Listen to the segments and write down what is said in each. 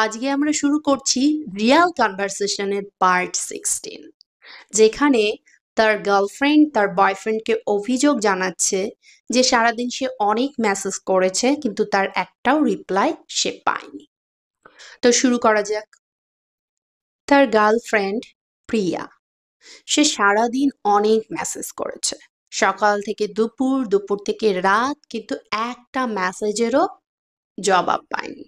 আজকে আমরা শুরু করছি রিয়াল কনভারসেশনের পার্ট 16, যেখানে তার গার্লফ্রেন্ড তার বয়ফ্রেন্ডকে অভিযোগ জানাচ্ছে যে সারাদিন সে অনেক মেসেজ করেছে কিন্তু তার একটাও রিপ্লাই সে পায়নি। তো শুরু করা যাক। তার গার্লফ্রেন্ড প্রিয়া, সে সারাদিন অনেক মেসেজ করেছে, সকাল থেকে দুপুর, দুপুর থেকে রাত, কিন্তু একটা মেসেজেরও জবাব পায়নি।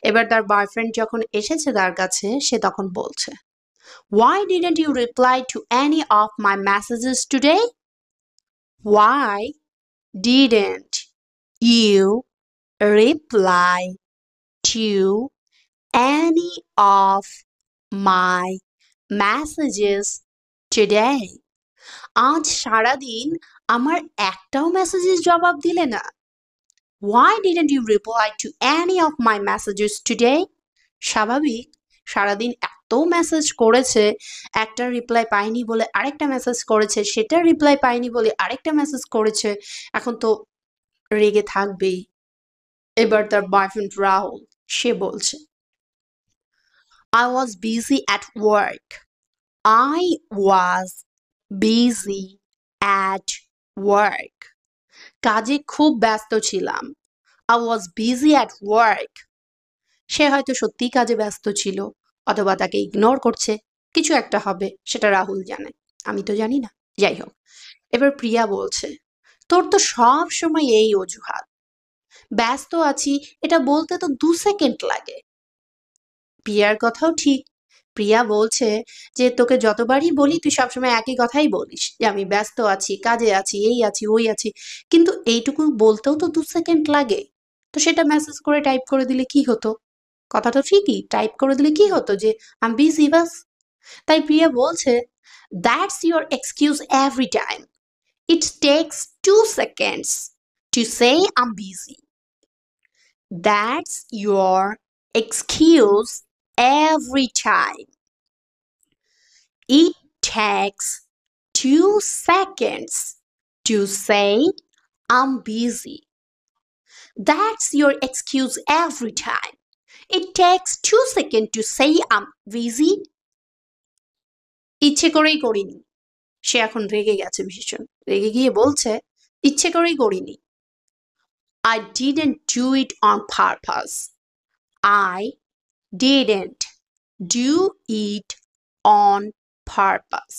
এবার তার বয়ফ্রেন্ড যখন এসেছে তার কাছে, সে তখন বলছে, Why didn't you reply to any of my messages today? Why didn't you reply to any of my messages today? আজ সারাদিন আমার একটাও মেসেজের জবাব দিলে না। Why didn't you reply to any of my messages today? স্বাভাবিক, সারাদিন এত মেসেজ করেছে, একটা রিপ্লাই পাইনি বলে আরেকটা মেসেজ করেছে, সেটা রিপ্লাই পাইনি বলে আরেকটা মেসেজ করেছে, এখন তো রেগে থাকবেই। এবার তার বয়ফ্রেন্ড রাহুল, সে বলছে, I was busy at work. I was busy at work. কাজে খুব ব্যস্ত ছিলাম। I was busy at work. সে হয়তো সত্যিই কাজে ব্যস্ত ছিল, অথবা তাকে ইগনোর করছে, কিছু একটা হবে, সেটা রাহুল জানে, আমি তো জানি না। যাই হোক, এবার প্রিয়া বলছে, তোর তো সব সময় এই অজুহাত, ব্যস্ত আছি এটা বলতে তো 2 সেকেন্ড লাগে। প্রিয়ার কথাও ঠিক। প্রিয়া বলছে যে তোকে যতবারই বলি তুই সবসময় একই কথাই বলিস, যে আমি ব্যস্ত আছি, কাজে আছি, এই আছি, ওই আছি, কিন্তু এইটুকু বলতেও তো 2 সেকেন্ড লাগে। তো সেটা মেসেজ করে টাইপ করে দিলে কি হতো? কথা তো ঠিকই, টাইপ করে দিলে কি হতো যে আই এম বিজি, বাস। তাই প্রিয়া বলছে, that's your excuse every time, it takes 2 seconds to say I am busy. That's your excuse every time. It takes 2 seconds to say I'm busy. That's your excuse every time. It takes 2 seconds to say I'm busy. ইচ্ছে করেই করিনি। সে এখন রেগে গেছে ভীষণ, রেগে গিয়ে বলছে, ইচ্ছে করেই করিনি। I didn't do it on purpose. I didn't do it on purpose.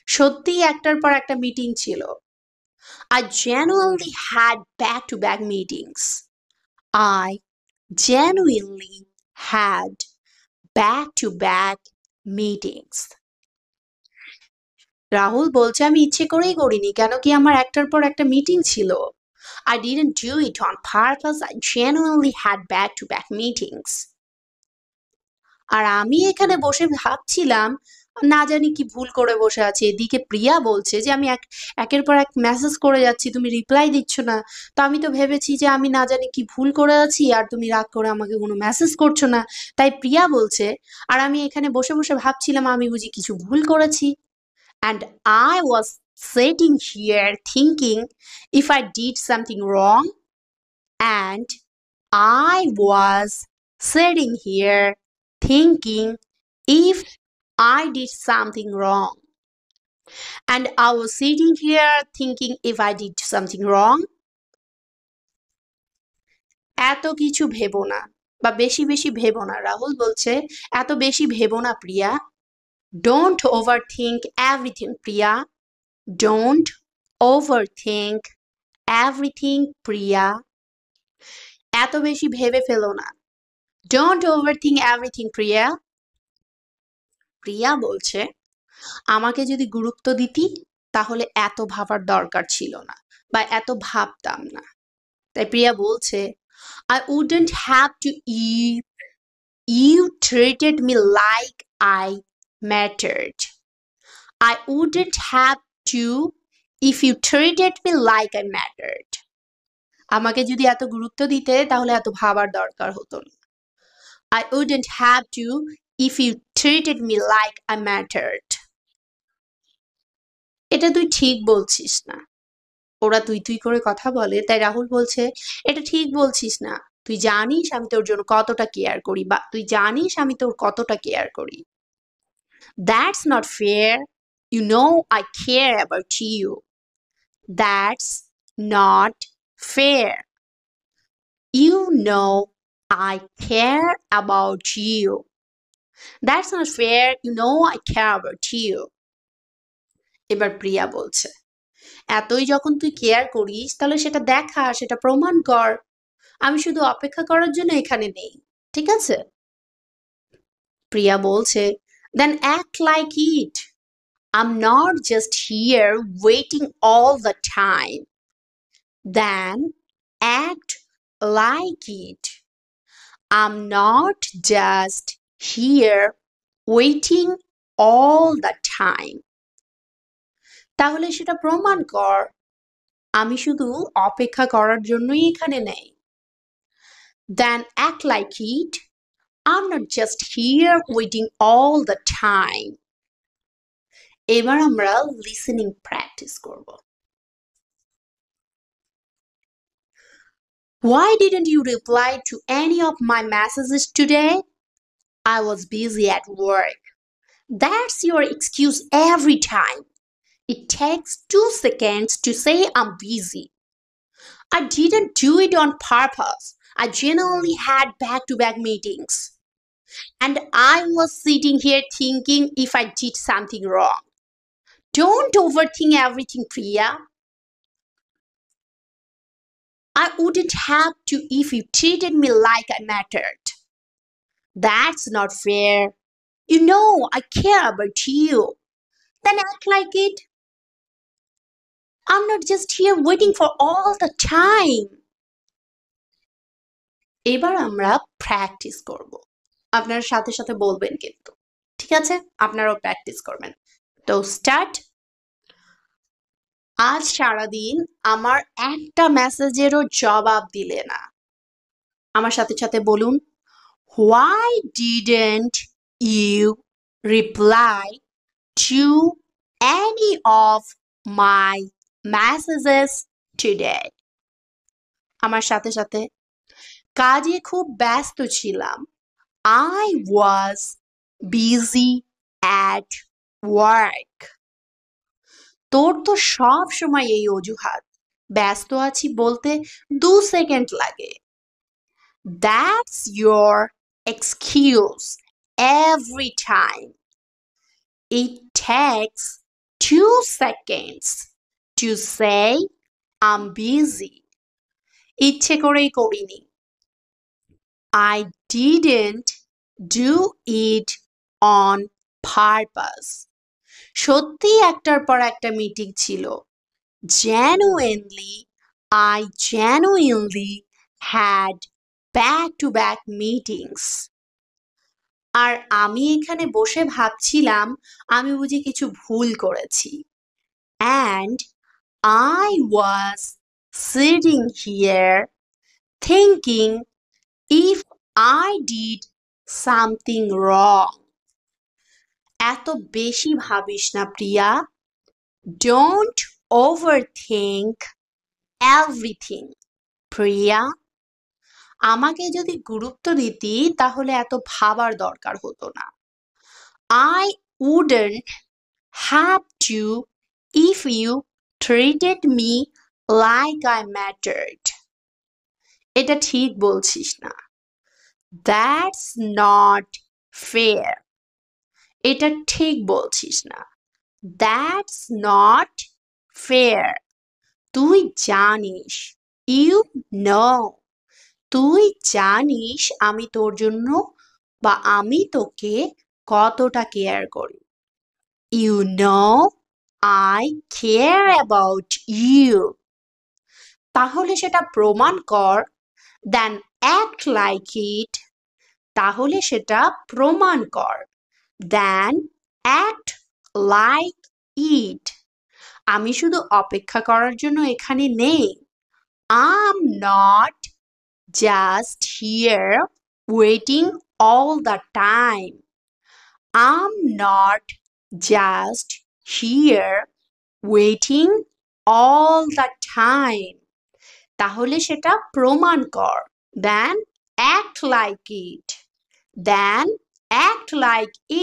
সত্যিই একটার পর একটা মিটিং ছিল। I genuinely had back-to-back meetings. I genuinely had back-to-back meetings. Rahul বলছে, আমি ইচ্ছে করেই করিনি, কেন কি আমার একটার পর একটা মিটিং ছিল। I didn't do it on purpose. I genuinely had back-to-back meetings. আর আমি এখানে বসে ভাবছিলাম, না জানি কি ভুল করে বসে আছি। এদিকে প্রিয়া বলছে যে আমি একের পর এক মেসেজ করে যাচ্ছি, তুমি রিপ্লাই দিচ্ছ না। তো আমি তো ভেবেছি যে আমি না জানি কি ভুল করে আছি, আর তুমি রাগ করে আমাকে কোনো মেসেজ করছো না। তাই প্রিয়া বলছে, আর আমি এখানে বসে বসে ভাবছিলাম আমি বুঝি কিছু ভুল করেছি। And I was sitting here thinking if I did something wrong. And I was sitting here thinking if I did something wrong. And I was sitting here thinking if I did something wrong. এত কিছু ভেবো না, বা বেশি বেশি ভেবো না। রাহুল বলছে, এত বেশি ভেবো না প্রিয়া। Don't overthink everything, Priya. Don't overthink everything, প্রিয়া। এত বেশি ভেবে ফেলো না। Don't overthink everything, প্রিয়া। প্রিয়া বলছে, আমাকে যদি গুরুত্ব দিতি তাহলে এত ভাবার দরকার ছিল না, বা এত ভাবতাম না। তাই প্রিয়া বলছে, I wouldn't have to if you treated me like I mattered. I wouldn't have to if you treated me like I mattered. আমাকে যদি এত গুরুত্ব দিতে তাহলে এত ভাবার দরকার হতো না। I wouldn't have to if you treated me like I mattered. এটা তুই ঠিক বলছিস না। ওরা তুই তুই করে কথা বলে, তাই রাহুল বলছে, এটা ঠিক বলছিস না, তুই জানিস আমি তোর জন্য কতটা কেয়ার করি, বা তুই জানিস আমি তোর কতটা কেয়ার করি। That's not fair. You know I care about you. That's not fair. You know I care about you. That's not fair. You know I care about you. এবার প্রিয়া বলছে, এতই যখন তুই কেয়ার করিস তাহলে সেটা দেখা, সেটা প্রমাণ কর। আমি শুধু অপেক্ষা করার জন্য এখানে নেই, ঠিক আছে? প্রিয়া বলছে, then act like it. I'm not just here waiting all the time. Then act like it. I'm not just here waiting all the time. তাহলে সেটা প্রমাণ কর, আমি শুধু অপেক্ষা করার জন্যই এখানে নেই। Then act like it. I'm not just here waiting all the time. এবার আমরা লিসেনিং প্র্যাকটিস করব। Why didn't you reply to any of my messages today? I was busy at work. That's your excuse every time. It takes 2 seconds to say I'm busy. I didn't do it on purpose. I genuinely had back-to-back meetings. And I was sitting here thinking if I did something wrong. Don't overthink everything, Priya. I wouldn't have to if you treated me like I mattered. That's not fair. You know I care about you. Then act like it. I'm not just here waiting for all the time. এবার আমরা practice করব। আপনারা সাথে সাথে বলবেন কিন্তু, ঠিক আছে? আপনারাও প্র্যাকটিস করবেন। তো স্টার্ট। আজ সারাদিন আমার একটা মেসেজেরও জবাব দিলে না। আমার সাথে সাথে বলুন, why didn't you reply to any of my messages today? আমার সাথে সাথে, কাজে খুব ব্যস্ত ছিলাম। I was busy at work. তোর তো সব সময় এই অজুহাত, ব্যস্ত আছি বলতে 2 সেকেন্ড লাগে। That's your excuse every time. It takes 2 seconds to say I'm busy. ইচ্ছে করেই করিনি। I didn't do it on purpose. সত্যি একটার পর একটা মিটিং ছিল। I genuinely had back-to-back meetings. আর আমি এখানে বসে ভাবছিলাম আমি বুঝি কিছু ভুল করেছি। And I was sitting here thinking if I did something wrong. এত বেশি ভাবিস না প্রিয়া। Don't overthink everything, প্রিয়া। আমাকে যদি গুরুত্ব দিতি তাহলে এত ভাবার দরকার হতো না। I wouldn't have to if you treated me like I mattered. এটা ঠিক বলছিস না। That's not fair. এটা ঠিক বলছিস না। That's not fair. তুই জানিস, you know, তুই জানিস আমি তোর জন্য বা আমি তোকে কতটা কেয়ার করি। You know I care about you. তাহলে সেটা প্রমাণ কর। Then act like it. তাহলে সেটা প্রমাণ কর। Then act like it. আমি শুধু অপেক্ষা করার জন্য এখানে নেই। I'm not just here waiting all the time. I'm not just here waiting all the time. তাহলে সেটা প্রমাণ কর। Then act like it. Then act like it.